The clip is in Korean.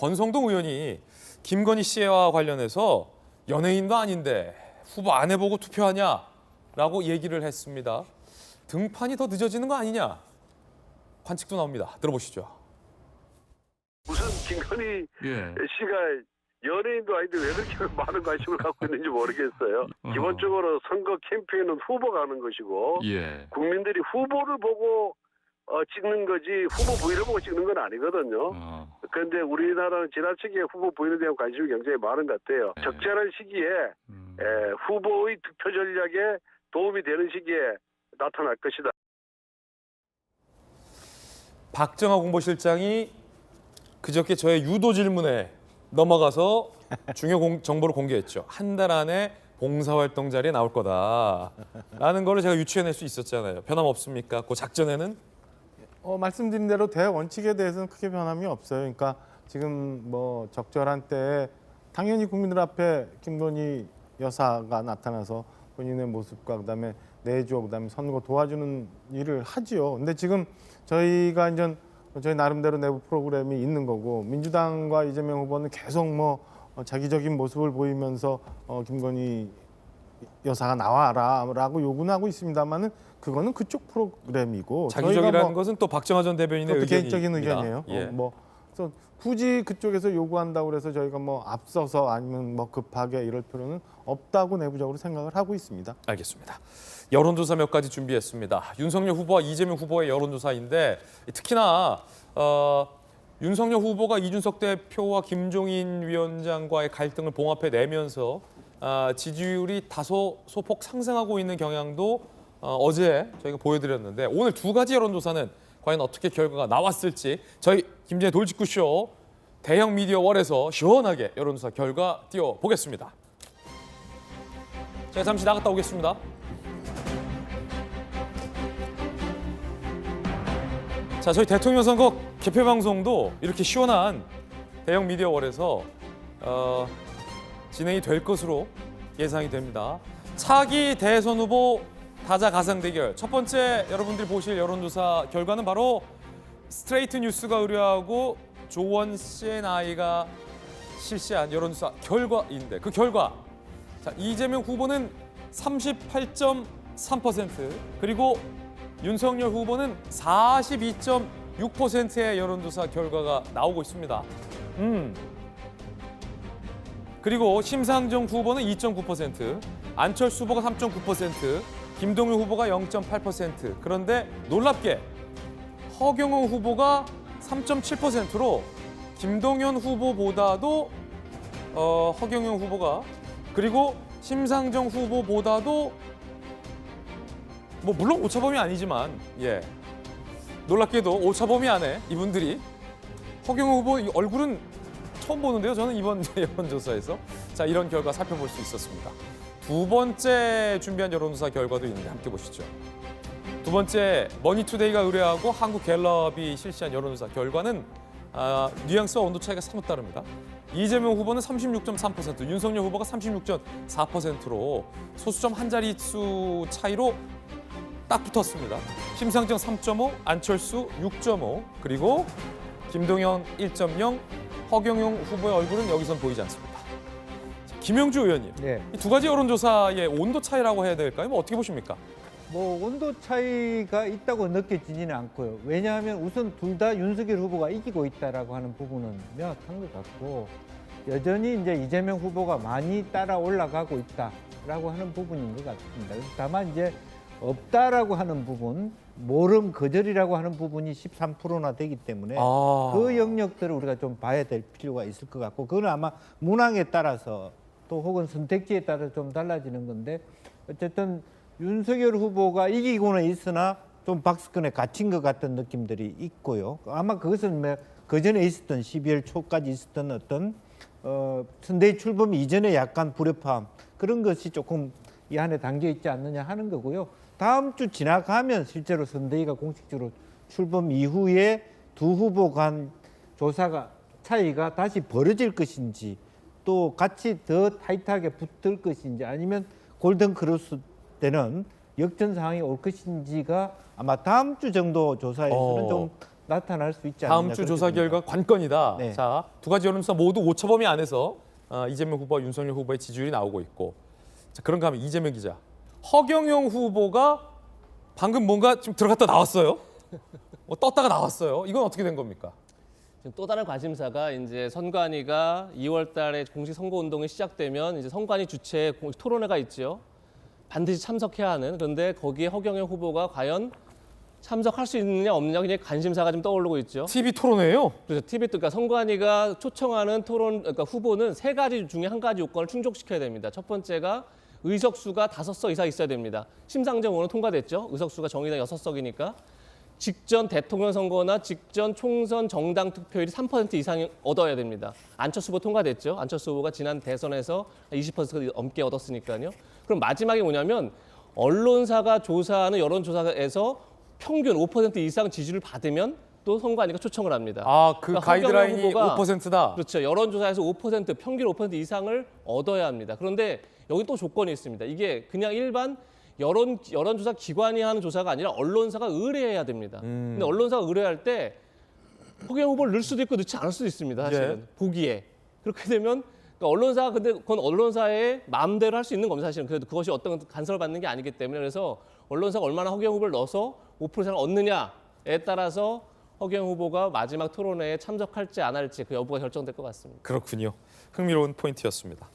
권성동 의원이 김건희 씨와 관련해서 연예인도 아닌데 후보 안 해보고 투표하냐라고 얘기를 했습니다. 등판이 더 늦어지는 거 아니냐 관측도 나옵니다. 들어보시죠. 무슨 김건희 씨가 연예인도 아닌데 왜 그렇게 많은 관심을 갖고 있는지 모르겠어요. 기본적으로 선거 캠페인은 후보가 하는 것이고 국민들이 후보를 보고 찍는 거지 후보 부인을 보고 찍는 건 아니거든요. 그런데 우리나라는 지나치게 후보 부인에 대한 관심이 굉장히 많은 것 같아요. 적절한 시기에 후보의 득표 전략에 도움이 되는 시기에 나타날 것이다. 박정아 공보실장이 그저께 저의 유도 질문에 넘어가서 중요 정보를 공개했죠. 한 달 안에 봉사활동 자리에 나올 거다라는 거를 제가 유추해낼 수 있었잖아요. 변함없습니까? 그 작전에는? 말씀드린 대로 대원칙에 대해서는 크게 변함이 없어요. 그러니까 지금 뭐 적절한 때에 당연히 국민들 앞에 김건희 여사가 나타나서 본인의 모습과 그다음에 내조 그다음에 선거 도와주는 일을 하지요. 근데 지금 저희가 이제 저희 나름대로 내부 프로그램이 있는 거고 민주당과 이재명 후보는 계속 뭐 자기적인 모습을 보이면서 김건희 여사가 나와라라고 요구는 하고 있습니다만은 그거는 그쪽 프로그램이고 자기적이라는 것은 또 박정아 전 대변인의 의견입니다. 개인적인 의견이에요. 그래서 굳이 그쪽에서 요구한다고 그래서 저희가 뭐 앞서서 아니면 뭐 급하게 이럴 필요는 없다고 내부적으로 생각을 하고 있습니다. 알겠습니다. 여론조사 몇 가지 준비했습니다. 윤석열 후보와 이재명 후보의 여론조사인데 특히나 윤석열 후보가 이준석 대표와 김종인 위원장과의 갈등을 봉합해내면서 지지율이 다소 소폭 상승하고 있는 경향도 어제 저희가 보여드렸는데 오늘 두 가지 여론조사는 과연 어떻게 결과가 나왔을지 저희 김진의 돌직구쇼 대형 미디어 월에서 시원하게 여론조사 결과 띄워보겠습니다. 제가 잠시 나갔다 오겠습니다. 자, 저희 대통령 선거 개표 방송도 이렇게 시원한 대형 미디어 월에서 진행이 될 것으로 예상이 됩니다. 차기 대선 후보 다자 가상 대결 첫 번째 여러분들이 보실 여론조사 결과는 바로 스트레이트 뉴스가 의뢰하고 조원 CNI가 실시한 여론조사 결과인데 그 결과 자, 이재명 후보는 38.3% 그리고 윤석열 후보는 42.6%의 여론조사 결과가 나오고 있습니다. 그리고 심상정 후보는 2.9%, 안철수 후보가 3.9%, 김동연 후보가 0.8%. 그런데 놀랍게 허경영 후보가 3.7%로 김동연 후보보다도 허경영 후보가 그리고 심상정 후보보다도 뭐 물론 오차범위 아니지만 놀랍게도 오차범위 안에 이분들이 허경영 후보 얼굴은 처음 보는데요. 저는 이번 여론조사에서 자 이런 결과 살펴볼 수 있었습니다. 두 번째 준비한 여론조사 결과도 있는데 함께 보시죠. 두 번째 머니투데이가 의뢰하고 한국갤럽이 실시한 여론조사 결과는 뉘앙스와 온도 차이가 사뭇 다릅니다. 이재명 후보는 36.3%, 윤석열 후보가 36.4%로 소수점 한 자릿수 차이로 딱 붙었습니다. 심상정 3.5, 안철수 6.5, 그리고 김동연 1.0, 허경영 후보의 얼굴은 여기선 보이지 않습니다. 김영주 의원님, 이 두 가지 여론조사의 온도 차이라고 해야 될까요? 뭐 어떻게 보십니까? 뭐 온도 차이가 있다고 느껴지지는 않고요. 왜냐하면 우선 둘 다 윤석열 후보가 이기고 있다라고 하는 부분은 명확한 것 같고 여전히 이제 이재명 후보가 많이 따라 올라가고 있다라고 하는 부분인 것 같습니다. 다만 이제 없다라고 하는 부분, 모름 거절이라고 하는 부분이 13%나 되기 때문에 그 영역들을 우리가 좀 봐야 될 필요가 있을 것 같고 그건 아마 문항에 따라서 또 혹은 선택지에 따라 좀 달라지는 건데 어쨌든 윤석열 후보가 이기고는 있으나 좀 박스권에 갇힌 것 같은 느낌들이 있고요. 아마 그것은 그전에 있었던 12월 초까지 있었던 어떤 선대위 출범 이전에 약간 불협화음 그런 것이 조금 이 안에 담겨 있지 않느냐 하는 거고요. 다음 주 지나가면 실제로 선대위가 공식적으로 출범 이후에 두 후보 간 조사가 차이가 다시 벌어질 것인지 또 같이 더 타이트하게 붙을 것인지 아니면 골든 크로스 때는 역전 상황이 올 것인지가 아마 다음 주 정도 조사에서는 좀 나타날 수 있지 않느냐. 다음 주 그렇게 조사 봅니다. 결과 관건이다. 네. 자, 두 가지 여론조사 모두 오차범위 안에서 이재명 후보와 윤석열 후보의 지지율이 나오고 있고, 자, 그런가 하면 이재명 기자, 허경영 후보가 방금 뭔가 좀 들어갔다 나왔어요. 떴다가 나왔어요. 이건 어떻게 된 겁니까? 지금 또 다른 관심사가 이제 선관위가 2월달에 공식 선거 운동이 시작되면 이제 선관위 주최 공식 토론회가 있죠. 반드시 참석해야 하는. 그런데 거기에 허경영 후보가 과연 참석할 수 있느냐 없느냐 그냥 관심사가 좀 떠오르고 있죠. TV 토론회예요. 그래서 TV 그러니까 선관위가 초청하는 토론 그러니까 후보는 세 가지 중에 한 가지 요건을 충족시켜야 됩니다. 첫 번째가 의석수가 5석 이상 있어야 됩니다. 심상정 의원은 통과됐죠. 의석수가 정의당 6석이니까. 직전 대통령 선거나 직전 총선 정당 투표율이 3% 이상 얻어야 됩니다. 안철수 후보 통과됐죠. 안철수 후보가 지난 대선에서 20% 넘게 얻었으니까요. 그럼 마지막에 뭐냐면 언론사가 조사하는 여론조사에서 평균 5% 이상 지지를 받으면 또 선관위가 초청을 합니다. 그 그러니까 가이드라인이 허경영 후보가 5%다. 그렇죠. 여론조사에서 5% 평균 5% 이상을 얻어야 합니다. 그런데 여기 또 조건이 있습니다. 이게 그냥 일반 여론조사 기관이 하는 조사가 아니라 언론사가 의뢰해야 됩니다. 근데 언론사가 의뢰할 때 허경영 후보를 넣을 수도 있고 넣지 않을 수도 있습니다. 사실은 보기에 그렇게 되면 그러니까 언론사가 근데 그건 언론사의 마음대로 할 수 있는 겁니다. 사실은 그래도 그것이 어떤 간섭을 받는 게 아니기 때문에 그래서 언론사가 얼마나 허경영 후보를 넣어서 5%를 얻느냐에 따라서 허경영 후보가 마지막 토론회에 참석할지 안 할지 그 여부가 결정될 것 같습니다. 그렇군요. 흥미로운 포인트였습니다.